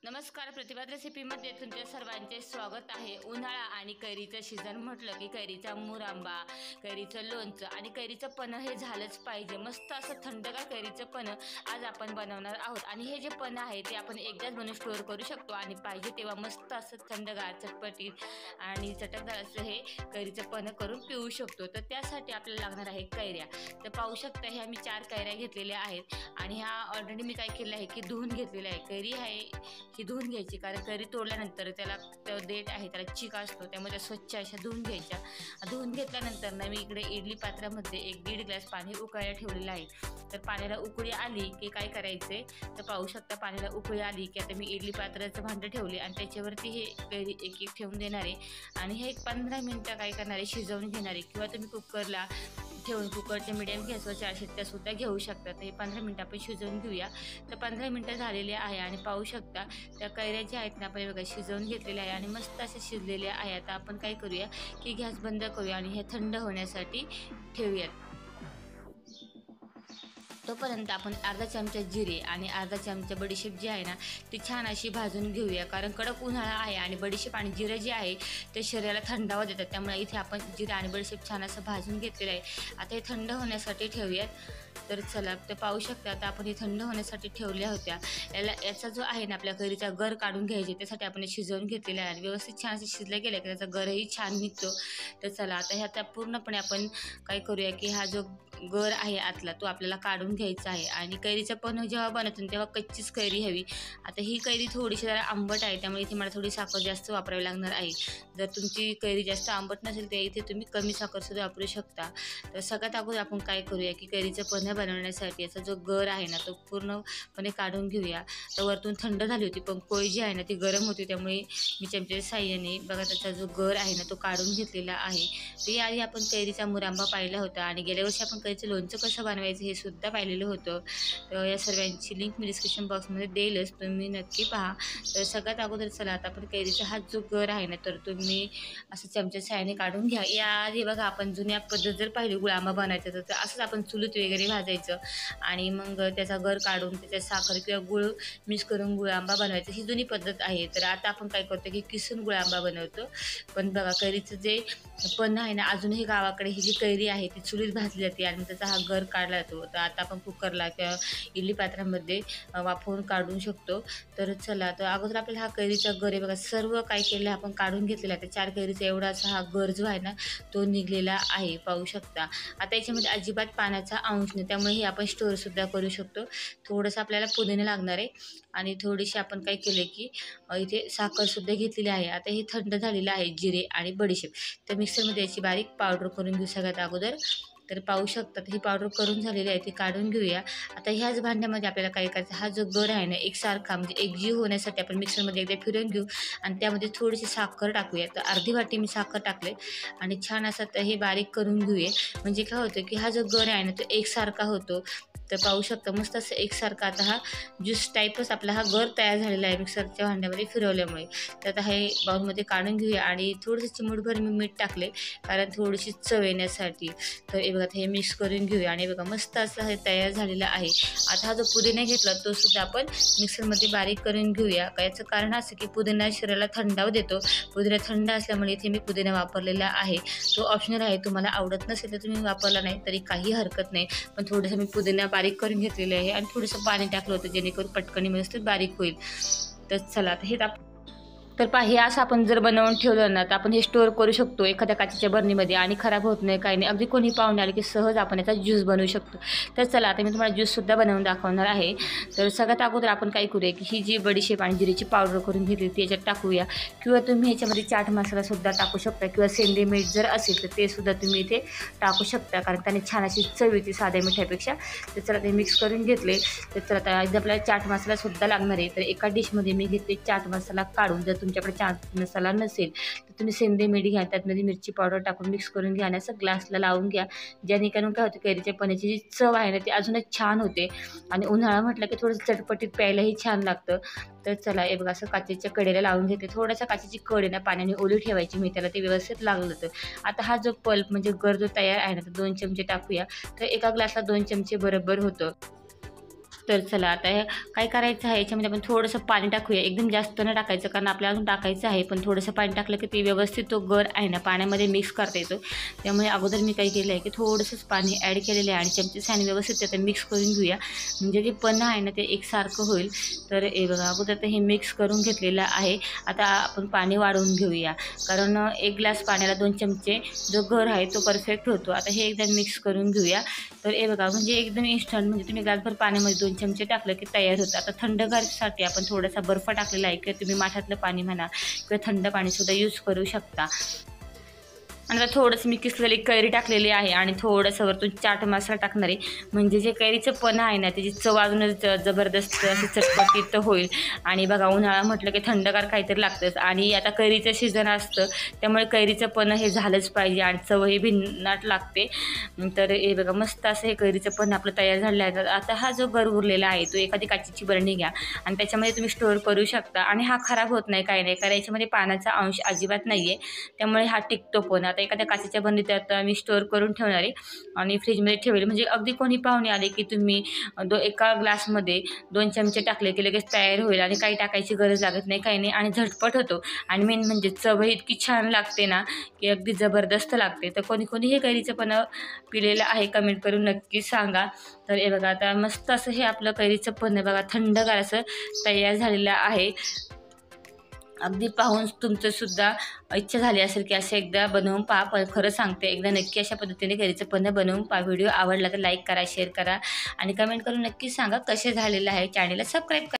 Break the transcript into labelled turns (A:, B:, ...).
A: नमस्कार, प्रतिभात रेसिपीमध्ये तुमच्या सर्वांचे स्वागत आहे। उन्हाळा आणि कैरीचं सीझन म्हटलं की कैरीचा मुरांबा, कैरीचं लोणचं आणि कैरीचं पन्ह हे झालंच पाहिजे। मस्त असं थंडगार कैरीचं पन्ह आज आपण बनवणार आहोत आणि हे जे पन्ह आहे ते आपण एकदाच बनवून स्टोअर करू शकतो आणि पाहिजे तेव्हा मस्त असं थंडगार, चटपटीत आणि चटकदार असं हे कैरीचं पन्ह करून पिऊ शकतो। तर त्यासाठी आपल्याला लागणार आहे कैऱ्या। तर पाहू शकता ह्या मी 4 कैऱ्या घेतलेल्या आहेत आणि ह्या ऑलरेडी मी काय केलं आहे की धुवून घेतलेल्या आहे। कैरी आहे ही धुवून घ्यायची, कारण कैरी तोडल्यानंतर त्याला देठ आहे त्याला चिक असतो, त्यामुळे त्या स्वच्छ अशा धुवून घ्यायच्या। धुवून घेतल्यानंतर ना मी इकडे इडली पात्रामध्ये 1-1.5 ग्लास पाणी उकळायला ठेवलेलं आहे। तर पाण्याला उकळी आली की काय करायचे, तर पाहू शकता पाण्याला उकळी आली की आता मी इडली पात्राचं भांडं ठेवले आणि त्याच्यावरती हे कैरी एक ठेवून देणार आहे आणि हे 15 मिनिटं काय करणार आहे, शिजवून घेणार आहे। किंवा तुम्ही कुकरला ठेवून कुकरच्या मिडियम गॅसवर 4 शिट्ट्या सुद्धा घेऊ शकता। तर हे 15 मिनिटं आपण शिजवून घेऊया। तर 15 मिनिटं झालेले आहे आणि पाहू शकता त्या कैऱ्या ज्या आहेत ना आपण बघा शिजवून घेतलेल्या आहे आणि मस्त असे शिजलेल्या आहे। आता आपण काय करूया की गॅस बंद करूया आणि हे थंड होण्यासाठी ठेवूयात। तोपर्यंत आपण अर्धा चमचा जिरे आणि अर्धा चमचा बडीशेप जी आहे ना ती छान अशी भाजून घेऊया, कारण कडक उन्हाळा आहे आणि बडीशेप आणि जिरे जे आहे ते शरीराला थंडावा देतात, त्यामुळे इथे आपण जिरे आणि बडीशेप छान असं भाजून घेतलेलं आहे। आता हे थंड होण्यासाठी ठेवूयात। तर चला, तर पाहू शकता आता आपण हे थंड होण्यासाठी ठेवल्या होत्या। याचा जो आहे ना आपल्या कैरीचा गर काढून घ्यायचे, त्यासाठी आपण शिजवून घेतलेला आहे आणि व्यवस्थित छान असं शिजलं गेलं की त्याचा गरही छान निघतो। तर चला आता ह्याचा पूर्णपणे आपण काय करूया की हा जो गर आहे आतला तो आपल्याला काढून घ्यायचा आहे। आणि कैरीचं पन्ह जेव्हा बनवतो तेव्हा कच्चीच कैरी हवी। आता ही कैरी थोडीशी जरा आंबट आहे, त्यामुळे इथे मला थोडी साखर जास्त वापरावी लागणार आहे। जर तुमची कैरी जास्त आंबट नसेल तर इथे तुम्ही कमी साखर सुद्धा वापरू शकता। तर सगळ्यात अगोदर आपण काय करूया की कैरीचं पन्ह बनवण्यासाठी याचा जो गर आहे ना तो पूर्णपणे काढून घेऊया। तर वरतून थंड झाली होती पण पोळी जी आहे ना ती गरम होती, त्यामुळे मी चमच्याच्या साहाय्याने बघा त्याचा जो गर आहे ना तो काढून घेतलेला आहे। तर याआधी आपण कैरीचा मुरांबा पाहिला होता आणि गेल्या वर्षी आपण कैरीचं लोणचं कसं बनवायचं हे सुद्धा पाहिलेलं होतं। तर या सर्वांची लिंक मी डिस्क्रिप्शन बॉक्समध्ये देईलच, तुम्ही नक्की पहा। तर सगळ्यात अगोदर चला आता आपण कैरीचा हा जो गर आहे ना तर तुम्ही असं चमच्याच्या साहाय्याने काढून घ्या। याआधी बघा आपण जुन्या पद्धत जर पाहिली गुळांबा बनायचा तर असंच आपण चुलीत वगैरे भाजायचं आणि मग त्याचा गर काढून त्याच्यात साखर किंवा गूळ मिक्स करून गुळांबा बनवायचं, ही जुनी पद्धत आहे। तर आता आपण काय करतो की किसून गुळांबा बनवतो। पण बघा कैरीचं जे पन्ह आहे ना अजूनही गावाकडे ही जी कैरी आहे ती चुलीत भाजली जाते आणि त्याचा हा गर काढला जातो। तर आता आपण कुकरला किंवा इडली पात्रामध्ये वाफवून काढू शकतो। तर चला, तर अगोदर आपल्याला हा कैरीचा गर आहे बघा सर्व काय केलं आपण काढून घेतलेला आहे। 4 कैरीचा एवढा असा हा गर जो आहे ना तो निघलेला आहे, पाहू शकता। आता याच्यामध्ये अजिबात पाण्याचा अंश नाही, त्यामुळे हे आपण स्टोअर सुद्धा करू शकतो। थोडंसं आपल्याला पुदिना लागणार आहे आणि थोडीशी आपण काय केले की इथे साखर सुद्धा घेतलेली आहे। आता हे थंड झालेलं आहे जिरे आणि बडीशेप, तर मिक्सरमध्ये याची बारीक पावडर करून घेऊ सगळ्यात अगोदर। तर पाहू शकता ही पावडर करून झालेली आहे ती काढून घेऊया। आता ह्याच भांड्यामध्ये आपल्याला काय करायचं, हा जो गर आहे ना एकसारखा म्हणजे एकजीव होण्यासाठी आपण मिक्सरमध्ये एकदा फिरवून घेऊ आणि त्यामध्ये थोडीशी साखर टाकूया। तर अर्धी वाटी मी साखर टाकले आणि छान असं हे बारीक करून घेऊया। म्हणजे काय होतं की हा जो गर आहे ना तो एकसारखा होतो। तर पाहू शकता मस्त असं एकसारखा आता हा ज्यूस टाईपच आपला हा गर तयार झालेला आहे मिक्सरच्या भांड्यामध्ये फिरवल्यामुळे। तर आता हे बाउलमध्ये काढून घेऊया आणि थोडंसं चिमूटभर मी मीठ टाकले, कारण थोडीशी चव येण्यासाठी। तर हे बघा हे मिक्स करून घेऊया आणि बघा मस्त असं हे तयार झालेलं आहे। आता हा जो पुदिना घेतला तो सुद्धा आपण मिक्सरमध्ये बारीक करून घेऊया। याचं कारण असं की पुदिना शरीराला थंडावा देतो, पुदिना थंड असल्यामुळे इथे मी पुदिना वापरलेला आहे। तो ऑप्शनल आहे, तुम्हाला आवडत नसेल तर तुम्ही वापरला नाही तरी काही हरकत नाही। पण थोडंसं मी पुदिना बारीक करून घेतलेलं आहे आणि थोडंसं पाणी टाकलं होतं जेणेकरून पटकन व्यवस्थित बारीक होईल। तर चला आता हे तर हे असं आपण जर बनवून ठेवलं ना तर आपण हे स्टोअर करू शकतो एखाद्या काचेच्या बरणीमध्ये आणि खराब होत नाही, काही नाही। अगदी कोणी पाहुणे आले की सहज आपण याचा ज्यूस बनवू शकतो। तर चला आता मी तुम्हाला ज्यूससुद्धा बनवून दाखवणार आहे। तर सगळ्यात अगोदर आपण काय करूया की ही जी बडीशेप आणि जिरेची पावडर करून घेतली ती याच्यात टाकूया, किंवा तुम्ही ह्याच्यामध्ये चाट मसालासुद्धा टाकू शकता किंवा सेंदे मीठ जर असेल तर ते सुद्धा तुम्ही इथे टाकू शकता, कारण त्याने छान अशी चव येते साध्या मिठापेक्षा। तर चला ते मिक्स करून घेतले। तर चला आता आपल्याला चाट मसालासुद्धा लागणार आहे। तर एका डिशमध्ये मी घेतले चाट मसाला काढून, जर तुमच्याकडे चाट मसाला नसेल तर तुम्ही सेंदे मीठ घ्या, त्यातमध्ये मिरची पावडर टाकून मिक्स करून घ्या आणि असं ग्लासला लावून घ्या, जेणेकरून काय होतं कैरीच्या पन्ह्याची जी चव आहे ना ती अजूनच छान होते आणि उन्हाळा म्हटलं की थोडंसं चटपटीत प्यायलाही छान लागतं। तर चला हे बघा असं काचेच्या कडेला लावून घेते, थोडासा काचेची कड आहे ना पाण्याने ओली ठेवायची मी त्याला, ते व्यवस्थित लागलं तर। आता हा जो पल्प म्हणजे गर जो तयार आहे ना तर 2 चमचे टाकूया। तर एका ग्लासला 2 चमचे बरोबर होतं। तर चला आता काय करायचं आहे, याच्यामध्ये आपण थोडंसं पाणी टाकूया. एकदम जास्त न टाकायचं कारण आपल्याला अजून टाकायचं आहे, पण थोडंसं पाणी टाकलं की ते व्यवस्थित तो गर आहे ना पाण्यामध्ये मिक्स करता येतो. त्यामुळे अगोदर मी काय केलं आहे की थोडंसंच पाणी ॲड केलेलं आहे आणि चमच्याने व्यवस्थित त्यात मिक्स करून घेऊया, म्हणजे जे पन्हा आहे ना ते एकसारखं होईल. तर हे बघा अगोदर तर हे मिक्स करून घेतलेलं आहे. आता आपण पाणी वाढवून घेऊया, कारण 1 ग्लास पाण्याला 2 चमचे जो गर आहे तो परफेक्ट होतो. आता हे एकदा मिक्स करून घेऊया. तर हे बघा म्हणजे एकदम इन्स्टंट, म्हणजे तुम्ही ग्लासभर पाण्यामध्ये 2 चमचे टाकलं की तयार होतं. आता थंडगारसाठी आपण थोडासा बर्फ टाकलेला आहे, किंवा तुम्ही माठातलं पाणी म्हणा किंवा थंड पाणीसुद्धा यूज करू शकता. आणि आता थोडंसं मी किसलेली कैरी टाकलेली आहे आणि थोडंसं वरतून चाट मसाला टाकणार आहे, म्हणजे जे कैरीचं पण आहे ना त्याची चव अजूनच जबरदस्त अशी चटपटीत होईल. आणि बघा उन्हाळा म्हटलं की थंडगार काहीतरी लागतंच, आणि आता कैरीचं सीझन असतं त्यामुळे कैरीचं पण हे झालंच पाहिजे आणि चवही भिन्नाट लागते. तर हे बघा मस्त असं हे कैरीचं पण आपलं तयार झालेलं आहे. आता हा जो गर उरलेला आहे तो एखादी काचेची बरणी घ्या आणि त्याच्यामध्ये तुम्ही स्टोअर करू शकता, आणि हा खराब होत नाही, काही नाही, कारण याच्यामध्ये पाण्याचा अंश अजिबात नाही आहे, त्यामुळे हा टिकतो पण. आता एखाद्या काचेच्या बरणीत आता मी स्टोअर करून ठेवणार आहे आणि फ्रीजमध्ये ठेवेल, म्हणजे अगदी कोणी पाहुणे आले की तुम्ही एका ग्लासमध्ये 2 चमचे टाकले की लगेच तयार होईल आणि काही टाकायची गरज लागत नाही, काही नाही, आणि झटपट होतो. आणि मेन म्हणजे चवही इतकी छान लागते ना की अगदी जबरदस्त लागते. तर कोणी कोणी हे कैरीचं पण पिलेलं आहे कमेंट करून नक्की सांगा. तर हे बघा आता मस्त असं हे आपलं कैरीचं पण बघा थंडगार असं तयार झालेलं आहे. अगदी पाहून तुमचंसुद्धा इच्छा झाली असेल की असं एकदा बनवून पहा. पण खरं सांगते, एकदा नक्की अशा पद्धतीने कैरीचं पण बनवून पहा. व्हिडिओ आवडला तर लाईक करा, शेअर करा आणि कमेंट करून नक्की सांगा कसे झालेलं आहे. चॅनलला सबस्क्राईब करा.